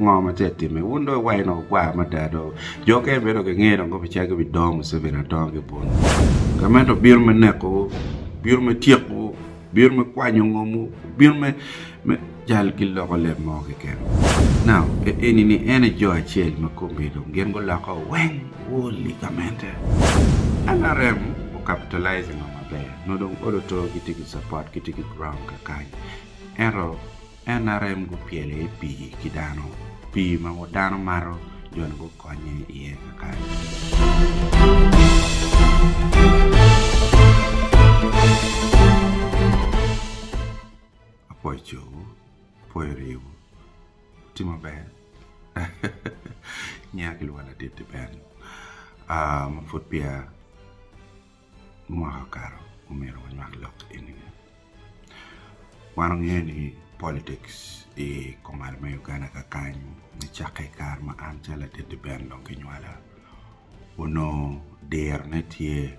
ngoma tete me wundo wai no kwa matado joke bedo ke ngero go pichaga bi dom se bena dom ke bon kamento bir me neko bir me tieko bir me kwanyo ngomu bir me jal killo ko le mo ke ken now eni ni ene jo achel makombedo ngien go la ko wen woli kamente anarem capitalizing on my bed no don odo kitiki support kitiki ground kakai ero NRM go piele pi kidano pi ma dano maro jon go konye iye kakai apoicho poiriu timo ben nyaki wala dete ben mafut pia mwakaro umero nyak lok ini warang ni politics e komal me Uganda kakan ni chakai kar ma antela dete ben long kinwala uno der netie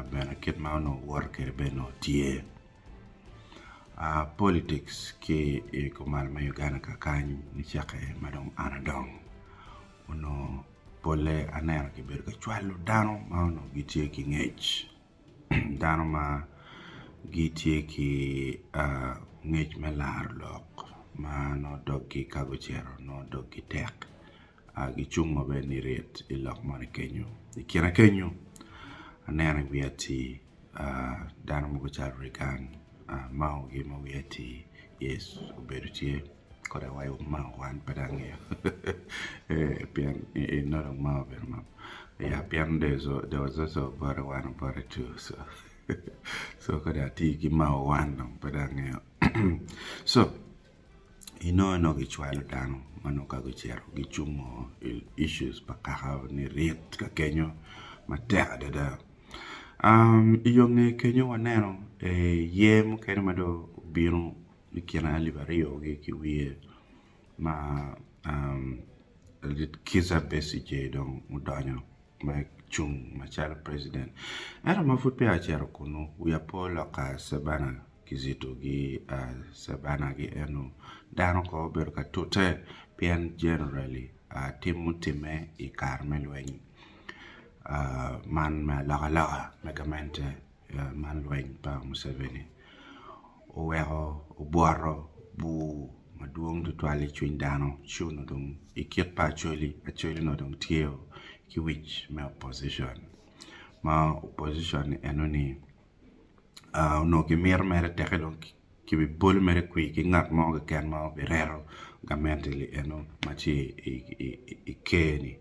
bena kit ma no worker beno tie politics ke e komal me Uganda kakan ni chakai madong anadong uno pole aner ki ber ka chwalu dano ma no gitie ki ngech dano ma gitie ki ngech melar lok ma no doggi kago chero no doggi tek gi chungo be ni ret ilok mane kenyo ikira kenyo aner wiati dano mo chal rikan ma gi mo wiati yes uberutie kore wai ma wan pedange pian no ma verma ya pian there was also but one but two so kada ti ki ma wan no pedange so no gi chwalo dano mano ka go chero gi chumo issues pakaka ni ret ka kenyo matek da yonge kenyo waneno yem kene mado biro kina libario ge kiwie ma kiza besije don mudanyo ma chung ma chal president era mafut pe achero kuno uya pola ka sabana kizito gi sabana gi eno dano ko ber ka tote pian generally timutime I karmel wen man ma la megamente man wen pa Museveni Owero, Obuaro, Bu, Maduong to Twali Chwindano, Chuno dum, Ikit actually no dum Tio, ki which my opposition. Ma opposition enoni, no ki mere tekelon, ki bi bol mere qui, ki ngat mo ken mo berero, gamentili eno, machi ikeni.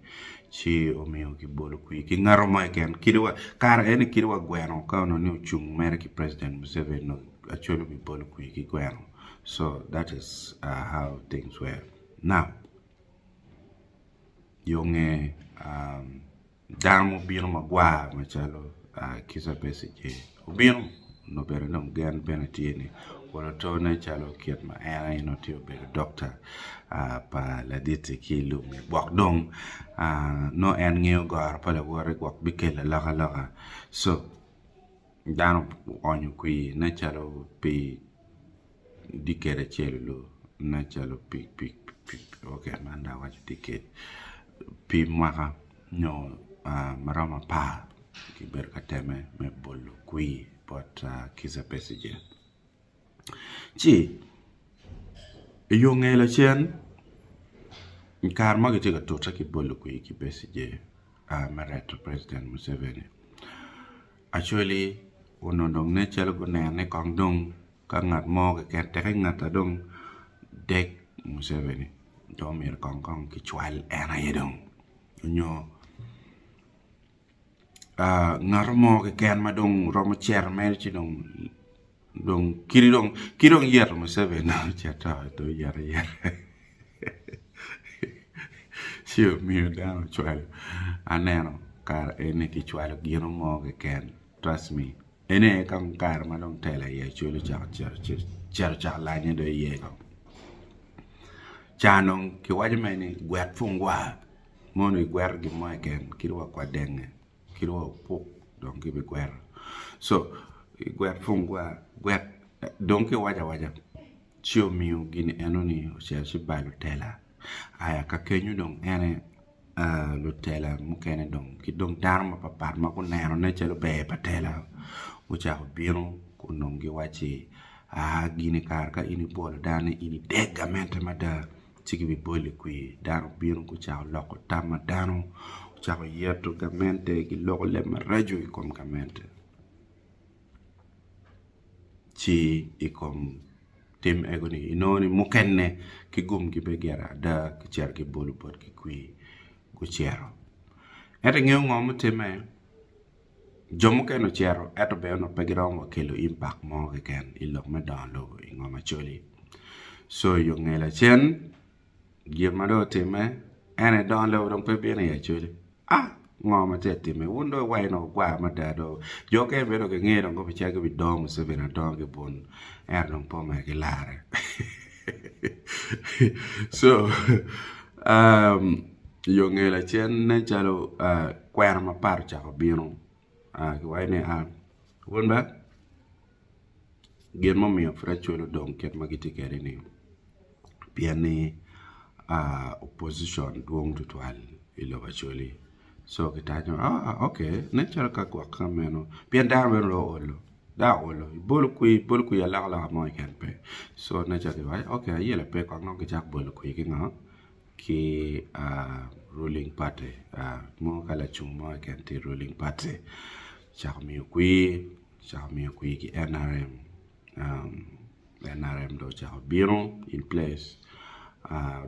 Chi o mio ki bolo qui, ki ngaro mo ken, kiriwa, kar eni kiriwa gweno, ka no ni chung mere ki President Museveni no, actually we bolo quick guano. So that is how things were. Now yonge damo bino magwa machalo kisa pesije ubino no bere no gan benatieni wala to na chalo kiet ma era ino tio bere doctor pa la dite kilu me bok dong no en ngeo gar pa la wore bok bikela la so dano onyo qui na chalo pi dikere chelo na chalo pi okay manda wacho ticket pi maka no marama pa ki ber kateme me bolo qui but kisa pesije chi yongela chen kar ma gite to ki bolo qui ki pesije Mareto President Museveni actually uno dong ne chalo go ne kong dong ka ngat mo ke te ngat dong dek Museveni do mir kong ki chwal era yedong nyo ngar mo ke ken ma dong rom cher mer chi dong kiri yer Museveni na chata to yer sio mi down chwal aneno kar ene ki chwal gino mo ke ken trust me ene kan kar ma dong tele ye chulo cher la nye do ye ko chanong ki wajme ni gwet fungwa mono gwer gi mo ken kirwa kwa denge kirwa pok dong ki be gwer so gwet fungwa gwet dong ki waja chio miu gini enoni o cher si balu tela aya ka kenyu dong ene lutela mukene dong ki dong darma papar ma ku neno ne chelo be patela ucha biro kunong gi wachi gini kar ka ini bol dane ini dega mente mada chiki bi boli kui dano biro ku cha loko tama dano cha yeto gamente ki loko le marajo ikom gamente chi ikom tim egoni inoni mukenne ki gum ki begera da ki cher ki bolu bot ki kui ku chero ete ngeo ngom time jomo keno chero eto be no pegira mo kelo impact mo ke ken ilok me don lo ingoma choli so yo ngela chen gima do time ene don lo don pe bene ya choli ngoma te time wundo wai no gwa ma da do yo ke be do ke ngero ngo picha ke bidom se bena don ke bon non po me ke lare so yo ngela chen ne chalo kwera ma par cha bino ki wai ne wonba gen mo mi fra cholo don ket magiti kere ni piani opposition duong tutwal ilo bacholi so kitajo okay ne chalo ka kwa kameno pian da me lo olo da olo bol ku ya la mo ken pe so ne chalo wai okay yele pe ko no ki chak bol ku ki ngo ki ruling party mo kala chung mo ken ti ruling party Chakmi kui ki NRM do Biro in place.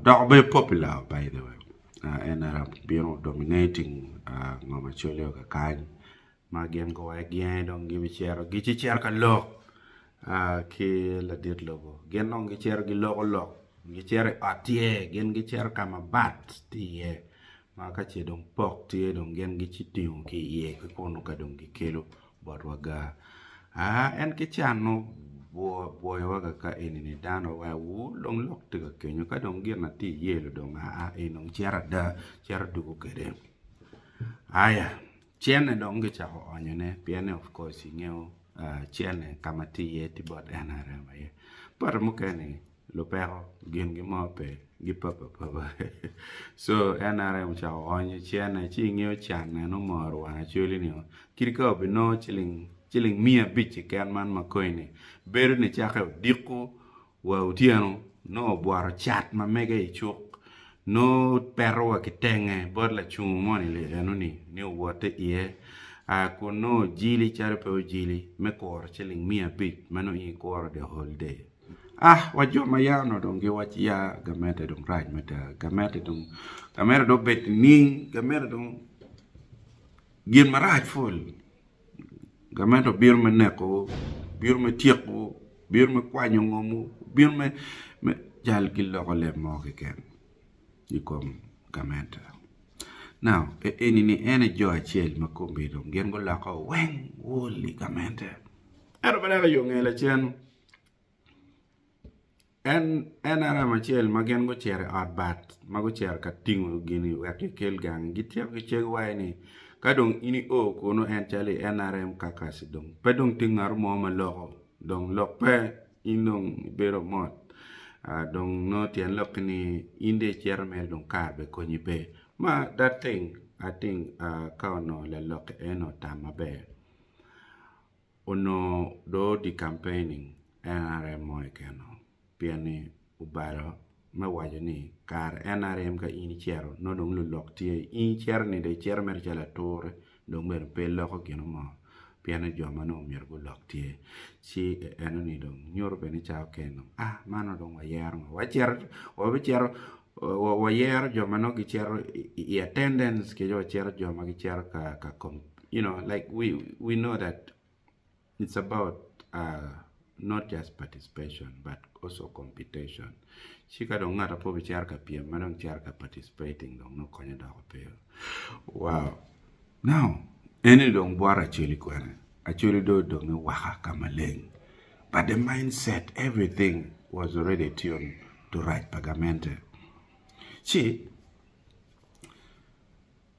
That very popular by the way. NRM Biro dominating ngomachole ka kan. Magem ko again don't give share gichi share ka lo. Ki la dit logo. Gen non gi share gi logo lo. Gi share atie gen gi share kama bat tie. Maka che dong pok tie dong gen gi chitiung ki ye ko kono ka dong ki kelo borwaga en ki chano bo waga ka enini dano wa wu long lok te ka kenyo ka dong gen na ti ye lo dong enong chera dugo kede aya chene dong gi chaho onyo ne piene of course ngeo chene kama ti ye ti bot NRM ye par mukene lo pero gen gi mo pe gi papa so NRM cha onye chene chi ngeo chane no moro wa chuli ni kirika be no chiling mia bichi kan man makoini ber ni cha ka diku wa utiano no boar chat ma mege chuk no pero wa kitenge bor la chung moni le no ni wote ie ko no jili char pe jili me kor chiling mia bich mano i kor the whole day wajo mayano dong ge wachi ya gamete dong raj meta gamete do bet ning gamete dong gin maraj full gamete bir me neko bir me tieko bir me kwanyo ngomu bir me jal gillo ko le mo ke ken ikom gamete now ene jo achel makombe dong gen go la ko wen woli gamete ero bala yo ngela chen NRM achel magen go chere bat mago cher ka tingo gini wake kel gang gitiap ke cheg waini kadong ini kono en chali NRM kakasi dong pedong tingar mo maloko dong lokpe inong bero mot dong no tien lokni inde chermel dong karbe konyi be ma that thing I think kauno le lok eno tamabe ono do di campaigning NRM mo ekeno piani ubaro ma wajo ni kar NRM ka ini chero no dong lu lok tie in cher ni de cher mer chala tore dong mer pelo ko gino mo piani joma no mer go lok tie si eno ni dong nyor be ni chao keno mano dong wa yer wa cher wa yer joma no gi cher i attendance ke jo cher joma gi cher ka you know like we know that it's about not just participation but also competition. Chika dong ngata po bichar ka pia manong char ka participating dong no konya da ko pe. Wow. Now, any dong boara chili kwana. Actually do dong waka kamaleng. But the mindset, everything was already tuned to right pagamente. Chi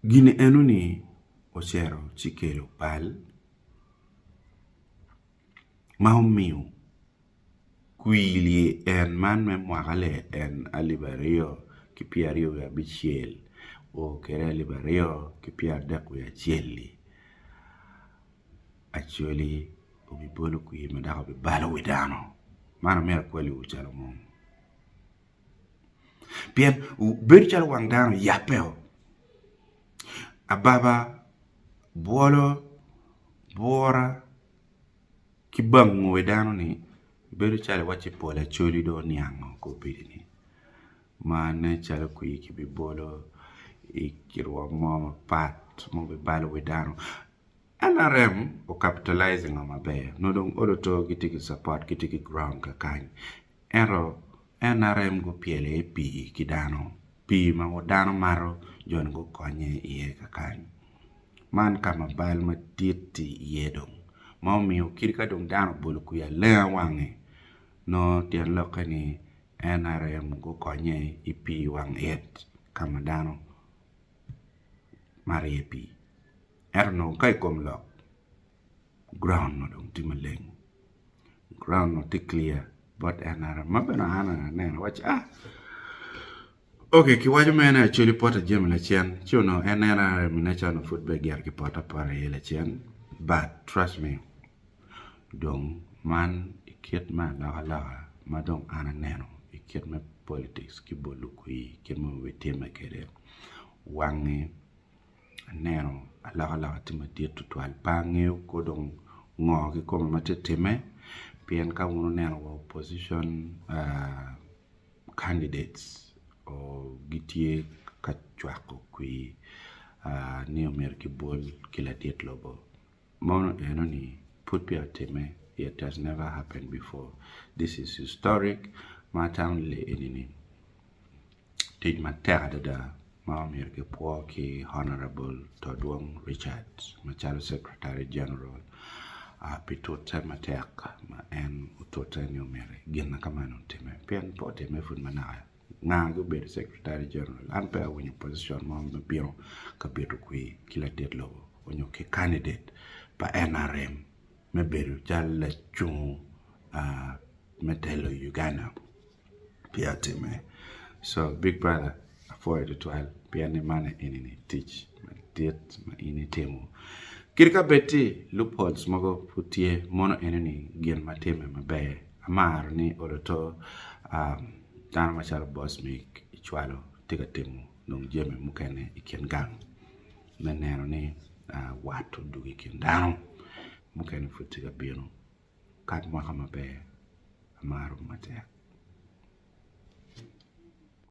gine enuni osero chikelo pal Mahomio Quili and man me mwagale and alibario ki pier ariyo wi abichiel o kere libe ariyo ki pier adek wi achiel actually obi bolo kwi madako bi balo wi dano mano mera kweli uchalo mo pien bedo chalo wang dano yapeo ababa bolo bora ki bango wi dano ni bedo chalo wachi pole choli do niango ko bidini mane chalo kwi ki bi bolo ikirwa mo pat mo bi balo wi dano NRM o capitalizing on mabe no dong odoto gitiki support gitiki ground kakany ero NRM go piele pi kidano pi ma dano maro jon go konye iye kakany man kama bal ma titi yedong ma miyo kirika dong dano bolo kuya le wange no tian lokani NRM go konye ipi wang et kama dano mari pi ero no kai kom lo ground no dong timaleng ground no ti clear but NRM mabena hana nena watch okay kiwajo mena actually pota jem la chen chuno NRM na chano football gear ki pota para yele chen but trust me dong man ikiet man la ma dong ana neno ikiet me politics ki bolu kui ki mo wetema kere wangi neno ala timati tutwal pange ko dong ngo ki ko mateteme pien ka uno neno wa opposition candidates o gitie ka chwako kui ni America bol kila diet lobo mono enoni put pia teme it has never happened before. This is historic matan le enini tej materda da ma America po ki honorable Todwong Richards machalo secretary general pitota matek ma en utota ni America gina kama no teme pien po teme fun manaya nga go be secretary general an pa woni position mo be bion ka beto kui kila det lobo onyo ke candidate pa NRM me beru jalla chung metelo Uganda pia teme so big brother for the 12 pia ni mane inini teach ma det ma ini temo kirka beti loopholes mago putie mono enini gen mateme mabe amar ni oroto dano machalo boss make ichwalo tiga temo nong jeme mukene iken gang meneno ni watu dugi ken dano mukene futiga bino kat mwaka mabe amaru matek